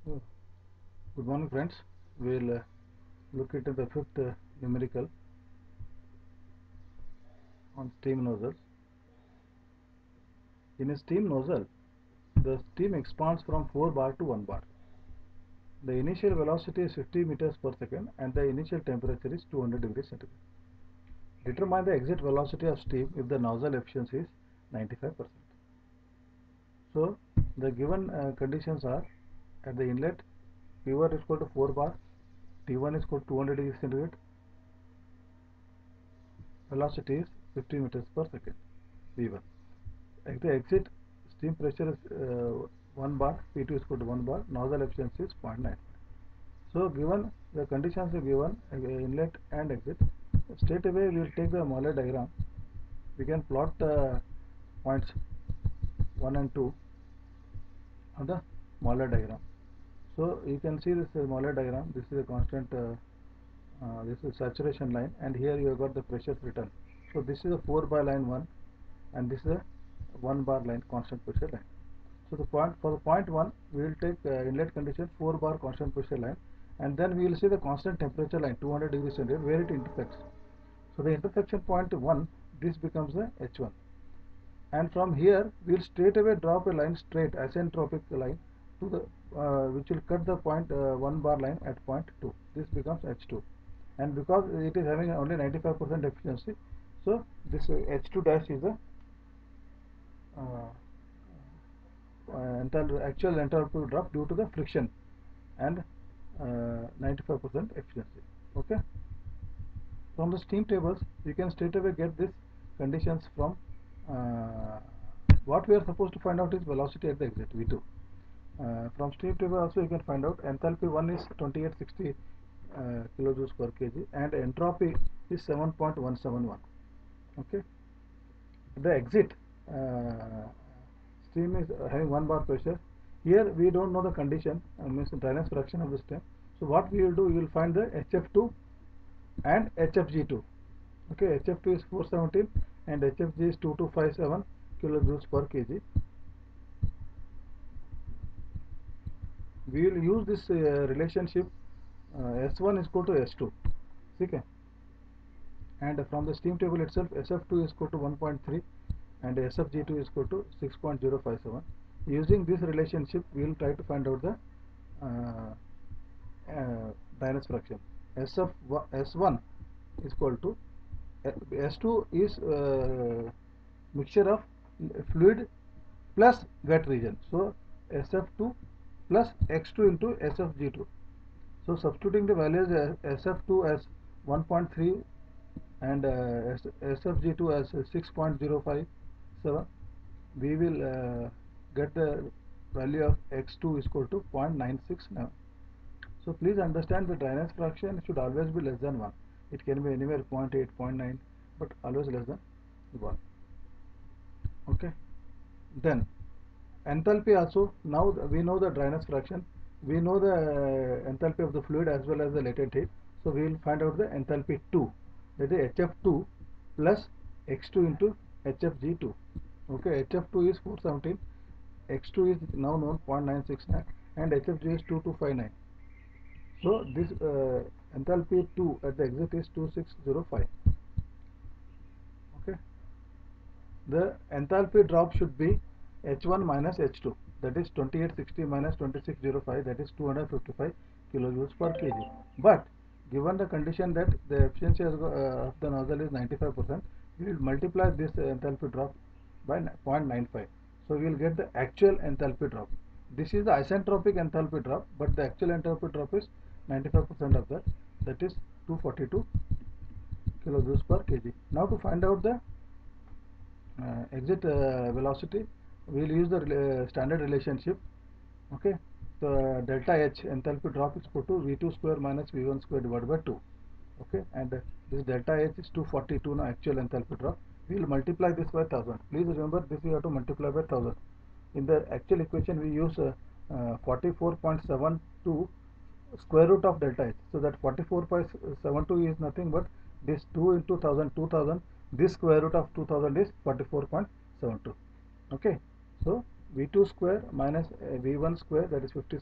Oh, good morning, friends. We'll look into the fifth numerical on steam nozzles. In a steam nozzle, the steam expands from 4 bar to 1 bar. The initial velocity is 50 meters per second and the initial temperature is 200 degrees centigrade. Determine the exit velocity of steam if the nozzle efficiency is 95%. So, the given conditions are at the inlet P1 is equal to 4 bar, T1 is equal to 200 degrees centigrade, velocity is 50 meters per second, V1. At the exit, steam pressure is 1 bar, P2 is equal to 1 bar, nozzle efficiency is 0.95. So, given the conditions are given, inlet and exit, straight away we will take the molar diagram. We can plot the points 1 and 2 on the molar diagram. So, you can see this molar diagram. This is a constant, this is saturation line, and here you have got the pressures written. So, this is a 4 bar line 1, and this is a 1 bar line constant pressure line. So the point for the point 1, we will take inlet condition 4 bar constant pressure line, and then we will see the constant temperature line 200 degrees centigrade where it intersects. So the intersection point 1, this becomes the H1, and from here we will straight away drop a line straight asymptotic line to the which will cut the point 1 bar line at point 2. This becomes H2, and because it is having only 95% efficiency, so this H2 dash is the uh, actual enthalpy drop due to the friction and 95% efficiency. Okay. From the steam tables, you can straight away get these conditions from uh, what we are supposed to find out is velocity at the exit V2. From steam table also you can find out enthalpy 1 is 2860 kilojoules per kg and entropy is 7.171. Okay. The exit steam is having 1 bar pressure. Here we don't know the condition, means the dryness fraction of the steam. So what we will do, we will find the HF2 and HFG2. Okay, HF2 is 417 and HFG is 2257 kilojoules per kg. We will use this relationship S1 is equal to S2. Okay. And from the steam table itself, SF2 is equal to 1.3 and SFG2 is equal to 6.057. Using this relationship, we will try to find out the dryness fraction. S1 is equal to S2 is mixture of fluid plus wet region. So SF2 plus X2 into SFG2. So substituting the values SF2 as 1.3 and SFG2 as 6.057, we will get the value of X2 is equal to 0.969. So please understand the dryness fraction should always be less than 1. It can be anywhere 0.8, 0.9, but always less than 1. Okay. Then enthalpy also, now we know the dryness fraction, we know the enthalpy of the fluid as well as the latent heat. So we will find out the enthalpy 2, that is HF2 plus X2 into HFG2. Okay, HF2 is 417, X2 is now known 0.969 and HFG is 2259. So this enthalpy 2 at the exit is 2605. Okay. The enthalpy drop should be H1 minus H2, that is 2860 minus 2605, that is 255 kilojoules per kg. But given the condition that the efficiency of the nozzle is 95%, we will multiply this enthalpy drop by 0.95. So we will get the actual enthalpy drop. This is the isentropic enthalpy drop, but the actual enthalpy drop is 95% of that, that is 242 kilojoules per kg. Now to find out the exit velocity, we will use the standard relationship. Okay, so delta H enthalpy drop is equal to V2 square minus V1 square divided by 2. Okay, and this delta H is 242 now actual enthalpy drop. We will multiply this by 1000. Please remember this you have to multiply by 1000. In the actual equation we use 44.72 square root of delta H. So that 44.72 is nothing but this 2 into 1000, 2000. This square root of 2000 is 44.72. Okay. So V2 square minus V1 square, that is 50